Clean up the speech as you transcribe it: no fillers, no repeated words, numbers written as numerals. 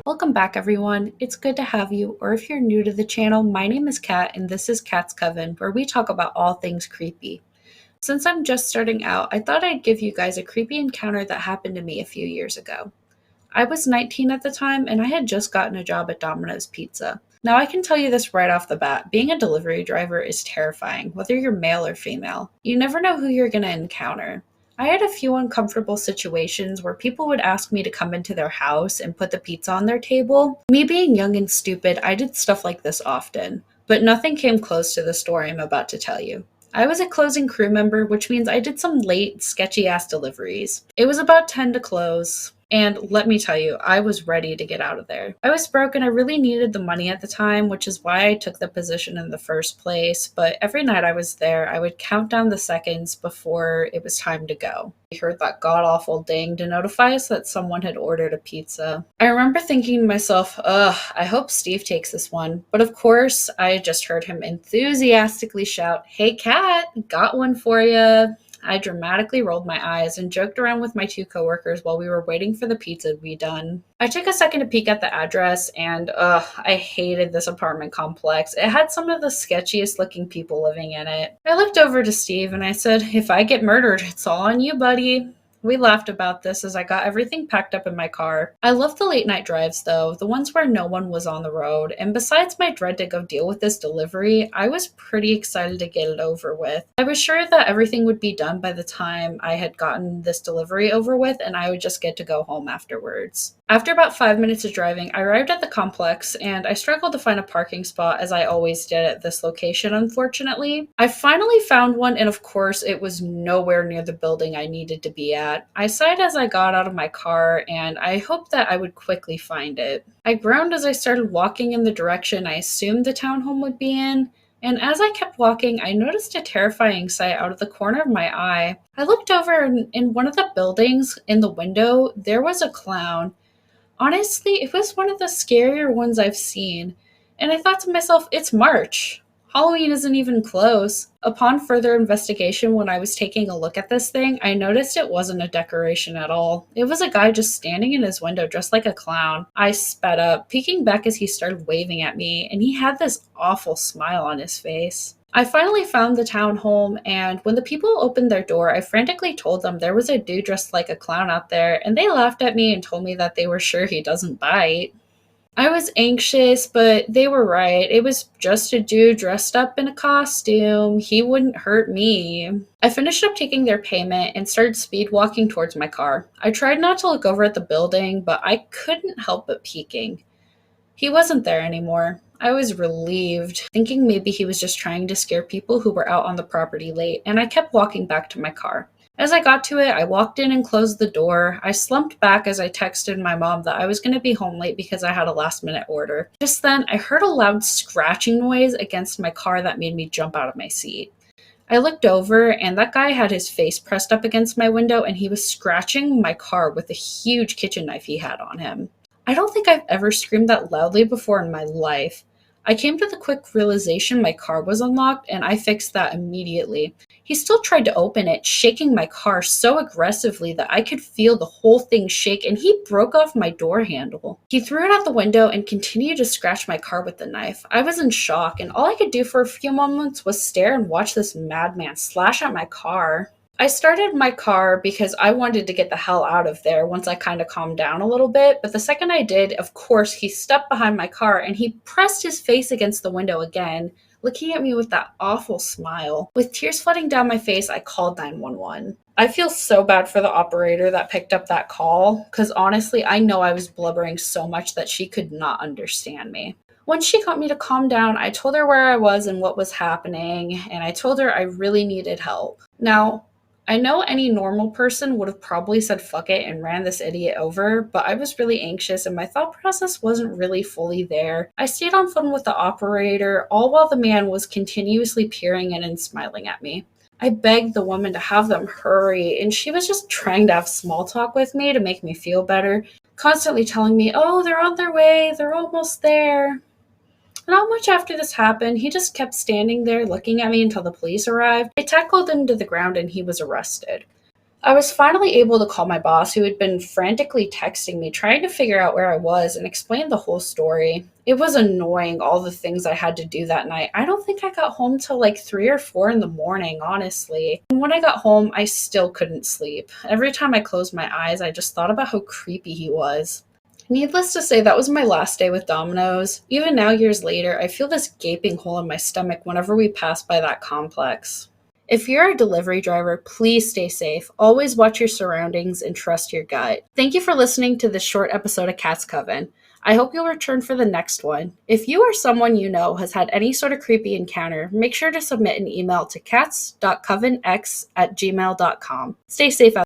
Welcome back, everyone. It's good to have you, or if you're new to the channel, my name is Kat, and this is Kat's Koven, where we talk about all things creepy. Since I'm just starting out, I thought I'd give you guys a creepy encounter that happened to me a few years ago. I was 19 at the time, and I had just gotten a job at Domino's Pizza. Now, I can tell you this right off the bat, being a delivery driver is terrifying, whether you're male or female. You never know who you're going to encounter. I had a few uncomfortable situations where people would ask me to come into their house and put the pizza on their table. Me being young and stupid, I did stuff like this often, but nothing came close to the story I'm about to tell you. I was a closing crew member, which means I did some late, sketchy ass deliveries. It was about 10 to close. And let me tell you, I was ready to get out of there. I was broke and I really needed the money at the time, which is why I took the position in the first place. But every night I was there, I would count down the seconds before it was time to go. I heard that god-awful ding to notify us that someone had ordered a pizza. I remember thinking to myself, ugh, I hope Steve takes this one. But of course, I just heard him enthusiastically shout, "Hey, Kat, got one for ya." I dramatically rolled my eyes and joked around with my two coworkers while we were waiting for the pizza to be done. I took a second to peek at the address and, I hated this apartment complex. It had some of the sketchiest looking people living in it. I looked over to Steve and I said, "If I get murdered, it's all on you, buddy." We laughed about this as I got everything packed up in my car. I loved the late night drives though, the ones where no one was on the road, and besides my dread to go deal with this delivery, I was pretty excited to get it over with. I was sure that everything would be done by the time I had gotten this delivery over with and I would just get to go home afterwards. After about 5 minutes of driving, I arrived at the complex and I struggled to find a parking spot as I always did at this location, unfortunately. I finally found one and of course it was nowhere near the building I needed to be at. I sighed as I got out of my car and I hoped that I would quickly find it. I groaned as I started walking in the direction I assumed the townhome would be in. And as I kept walking, I noticed a terrifying sight out of the corner of my eye. I looked over and in one of the buildings, in the window, there was a clown. Honestly, it was one of the scarier ones I've seen, and I thought to myself, it's March. Halloween isn't even close. Upon further investigation, when I was taking a look at this thing, I noticed it wasn't a decoration at all. It was a guy just standing in his window dressed like a clown. I sped up, peeking back as he started waving at me, and he had this awful smile on his face. I finally found the townhome, and when the people opened their door, I frantically told them there was a dude dressed like a clown out there, and they laughed at me and told me that they were sure he doesn't bite. I was anxious, but they were right. It was just a dude dressed up in a costume. He wouldn't hurt me. I finished up taking their payment and started speed walking towards my car. I tried not to look over at the building, but I couldn't help but peeking. He wasn't there anymore. I was relieved, thinking maybe he was just trying to scare people who were out on the property late, and I kept walking back to my car. As I got to it, I walked in and closed the door. I slumped back as I texted my mom that I was going to be home late because I had a last-minute order. Just then, I heard a loud scratching noise against my car that made me jump out of my seat. I looked over, and that guy had his face pressed up against my window, and he was scratching my car with a huge kitchen knife he had on him. I don't think I've ever screamed that loudly before in my life. I came to the quick realization my car was unlocked, and I fixed that immediately. He still tried to open it, shaking my car so aggressively that I could feel the whole thing shake, and he broke off my door handle. He threw it out the window and continued to scratch my car with the knife. I was in shock, and all I could do for a few moments was stare and watch this madman slash at my car. I started my car because I wanted to get the hell out of there once I kind of calmed down a little bit, but the second I did, of course, he stepped behind my car and he pressed his face against the window again, looking at me with that awful smile. With tears flooding down my face, I called 911. I feel so bad for the operator that picked up that call, because honestly, I know I was blubbering so much that she could not understand me. Once she got me to calm down, I told her where I was and what was happening, and I told her I really needed help. Now, I know any normal person would have probably said fuck it and ran this idiot over, but I was really anxious and my thought process wasn't really fully there. I stayed on phone with the operator, all while the man was continuously peering in and smiling at me. I begged the woman to have them hurry, and she was just trying to have small talk with me to make me feel better, constantly telling me, "Oh, they're on their way, they're almost there." Not much after this happened, he just kept standing there looking at me until the police arrived. They tackled him to the ground and he was arrested. I was finally able to call my boss, who had been frantically texting me, trying to figure out where I was, and explain the whole story. It was annoying, all the things I had to do that night. I don't think I got home till like 3 or 4 in the morning, honestly. And when I got home, I still couldn't sleep. Every time I closed my eyes, I just thought about how creepy he was. Needless to say, that was my last day with Domino's. Even now, years later, I feel this gaping hole in my stomach whenever we pass by that complex. If you're a delivery driver, please stay safe. Always watch your surroundings and trust your gut. Thank you for listening to this short episode of Cat's Coven. I hope you'll return for the next one. If you or someone you know has had any sort of creepy encounter, make sure to submit an email to cats.covenx@gmail.com. Stay safe out